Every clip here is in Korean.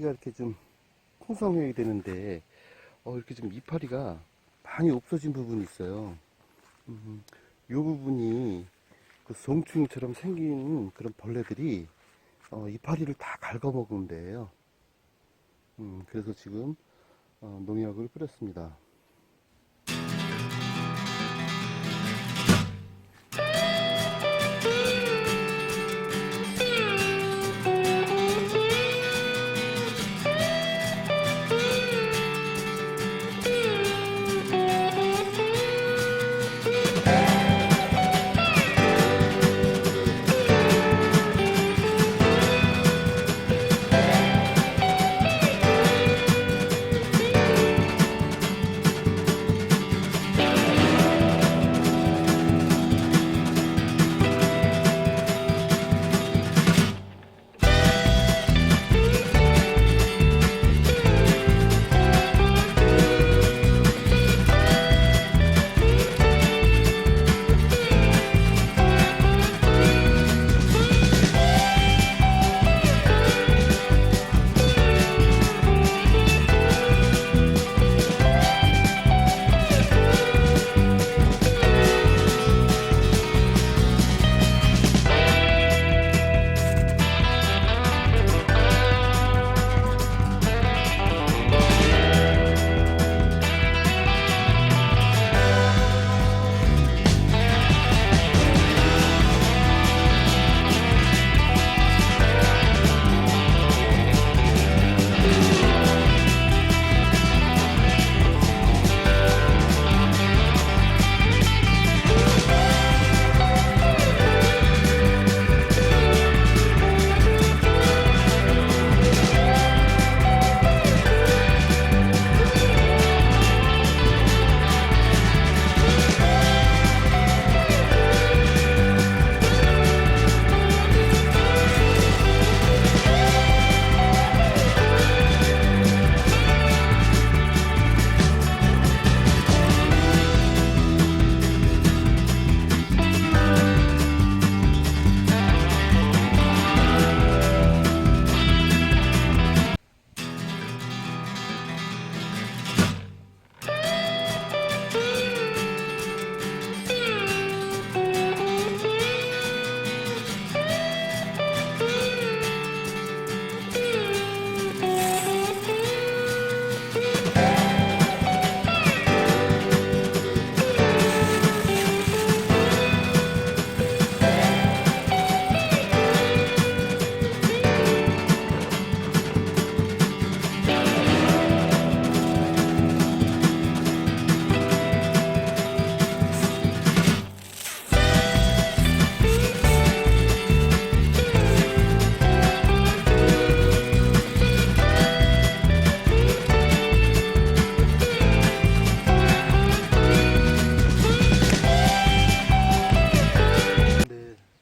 이파리가 이렇게 좀 풍성해야 되는데 이렇게 좀 이파리가 많이 없어진 부분이 있어요. 이 부분이 그 송충이처럼 생긴 그런 벌레들이 이파리를 다 갉아먹은 데예요. 그래서 지금 농약을 뿌렸습니다.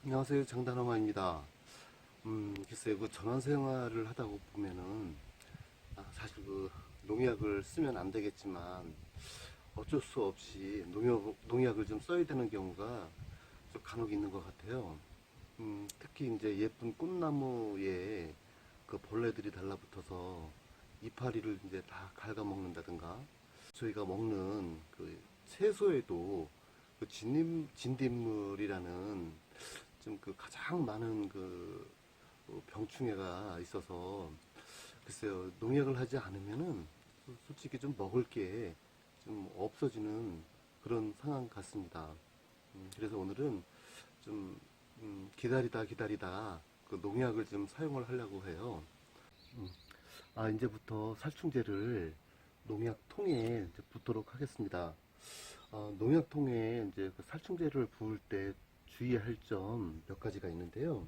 안녕하세요, 정단어마입니다. 글쎄요, 그 전원생활을 하다 보면은 사실 그 농약을 쓰면 안 되겠지만 어쩔 수 없이 농약을 좀 써야 되는 경우가 좀 간혹 있는 것 같아요. 특히 이제 예쁜 꽃나무에 그 벌레들이 달라붙어서 이파리를 이제 다 갉아먹는다든가, 저희가 먹는 그 채소에도 그 진딧물이라는 좀 그 가장 많은 그 병충해가 있어서, 글쎄요, 농약을 하지 않으면은 솔직히 좀 먹을 게 좀 없어지는 그런 상황 같습니다. 그래서 오늘은 좀 기다리다 그 농약을 좀 사용을 하려고 해요. 이제부터 살충제를 농약통에 이제 붓도록 하겠습니다. 농약통에 이제 그 살충제를 부을 때 주의할 점 몇 가지가 있는데요.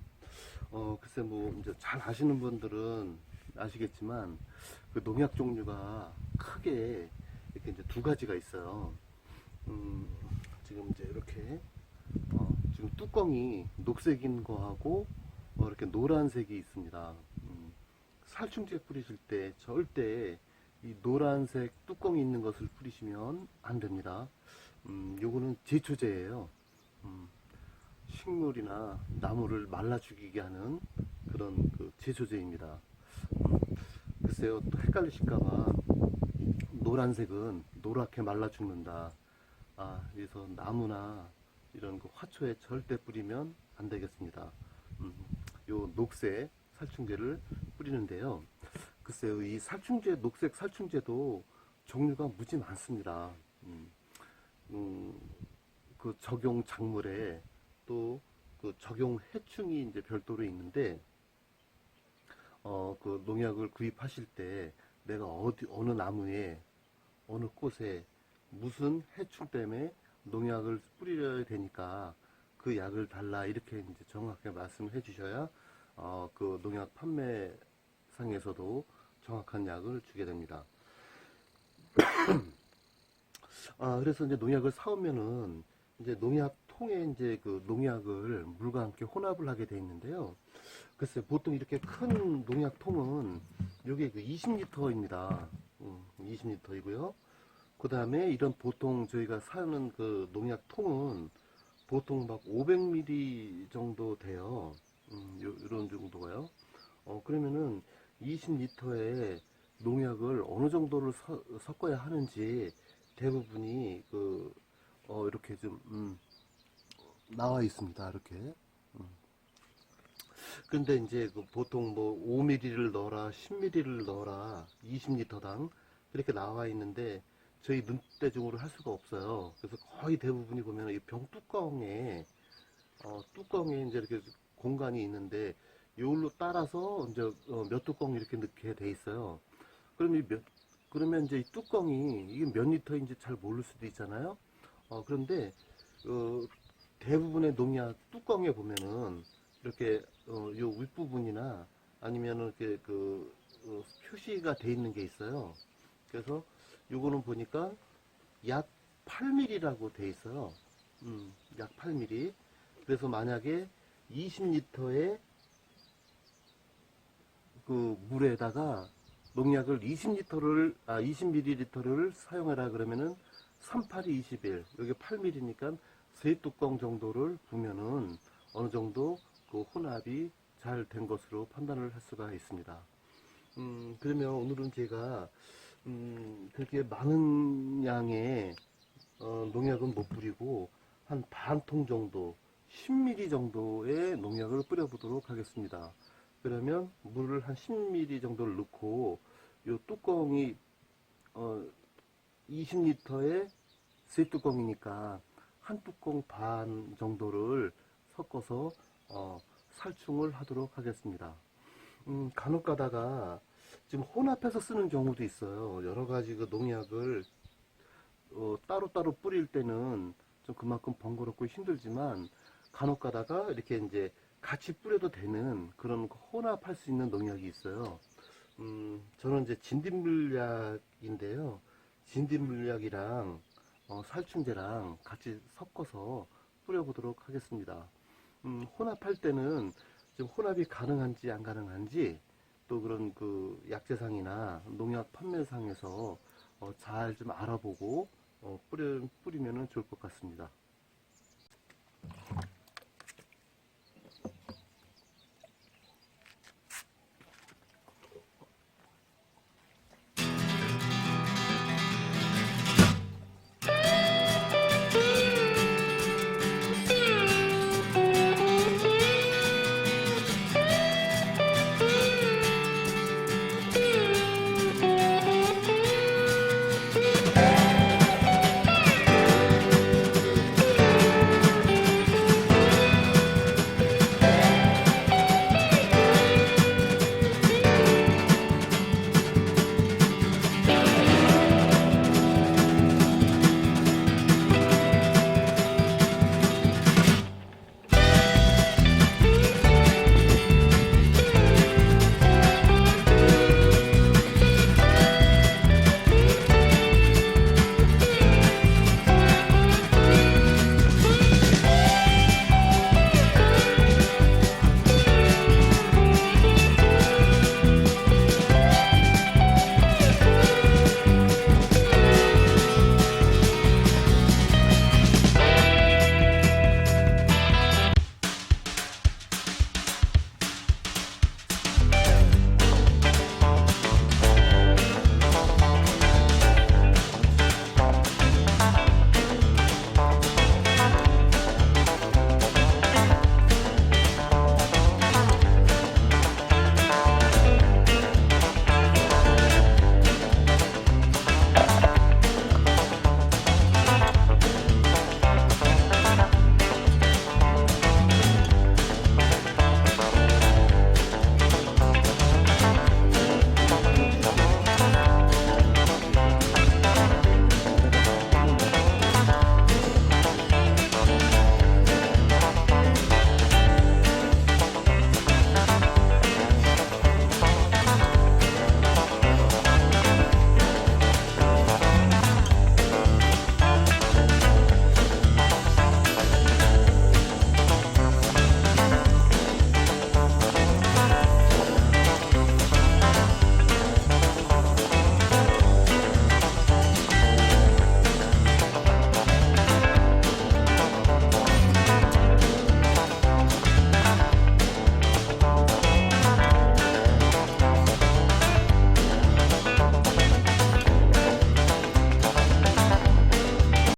글쎄 뭐 이제 잘 아시는 분들은 아시겠지만 그 농약 종류가 크게 이렇게 이제 두 가지가 있어요. 지금 이제 이렇게 지금 뚜껑이 녹색인 거하고 이렇게 노란색이 있습니다. 살충제 뿌리실 때 절대 이 노란색 뚜껑이 있는 것을 뿌리시면 안 됩니다. 요거는 제초제예요. 식물이나 나무를 말라 죽이게 하는 그런 그 제초제입니다. 글쎄요, 또 헷갈리실까봐 노란색은 노랗게 말라 죽는다. 그래서 나무나 이런 그 화초에 절대 뿌리면 안 되겠습니다. 요 녹색 살충제를 뿌리는데요. 글쎄요, 이 살충제, 녹색 살충제도 종류가 무지 많습니다. 그 적용 작물에 또 그 적용 해충이 이제 별도로 있는데, 그 농약을 구입하실 때 내가 어느 나무에, 어느 꽃에 무슨 해충 때문에 농약을 뿌려야 되니까 그 약을 달라, 이렇게 이제 정확하게 말씀을 해 주셔야 그 농약 판매상에서도 정확한 약을 주게 됩니다. 그래서 이제 농약을 사오면은 이제 농약통에 이제 그 농약을 물과 함께 혼합을 하게 돼 있는데요. 글쎄, 보통 이렇게 큰 농약통은 이게 그 20리터입니다. 20리터이고요. 그 다음에 이런 보통 저희가 사는 그 농약통은 보통 막 500ml 정도 돼요. 이런 정도가요. 그러면은 20리터에 농약을 어느 정도를 섞어야 하는지 대부분이 이렇게 좀 나와 있습니다. 이렇게. 근데 이제 그 보통 뭐 5ml를 넣어라, 10ml를 넣어라, 20리터당 이렇게 나와 있는데 저희 눈대중으로 할 수가 없어요. 그래서 거의 대부분이 보면 이 병 뚜껑에 이제 이렇게 공간이 있는데 이걸로 따라서 이제 몇 뚜껑 이렇게 넣게 돼 있어요. 그러면 이제 이 뚜껑이 이게 몇 리터인지 잘 모를 수도 있잖아요. 그런데 어, 대부분의 농약 뚜껑에 보면은 이렇게 요 윗부분이나 아니면은 이렇게 표시가 돼 있는 게 있어요. 그래서 요거는 보니까 약 8mm라고 돼 있어요. 약 8mm. 그래서 만약에 20리터의 그 물에다가 농약을 20ml를 사용해라 그러면은 38이 21, 여기 8mm니까 세 뚜껑 정도를 부면은 어느 정도 그 혼합이 잘 된 것으로 판단을 할 수가 있습니다. 그러면 오늘은 제가 그렇게 많은 양의 농약은 못 뿌리고 한 반 통 정도, 10ml 정도의 농약을 뿌려보도록 하겠습니다. 그러면 물을 한 10ml 정도를 넣고 이 뚜껑이 20리터에 세 뚜껑이니까 한 뚜껑 반 정도를 섞어서 살충을 하도록 하겠습니다. 간혹 가다가 지금 혼합해서 쓰는 경우도 있어요. 여러 가지 그 농약을 따로따로 뿌릴 때는 좀 그만큼 번거롭고 힘들지만 간혹 가다가 이렇게 이제 같이 뿌려도 되는 그런 혼합할 수 있는 농약이 있어요. 저는 이제 진딧물약인데요. 진딧물약이랑 살충제랑 같이 섞어서 뿌려보도록 하겠습니다. 혼합할 때는 좀 혼합이 가능한지 안 가능한지 또 그런 그 약재상이나 농약 판매상에서 잘 좀 알아보고 뿌리면은 좋을 것 같습니다.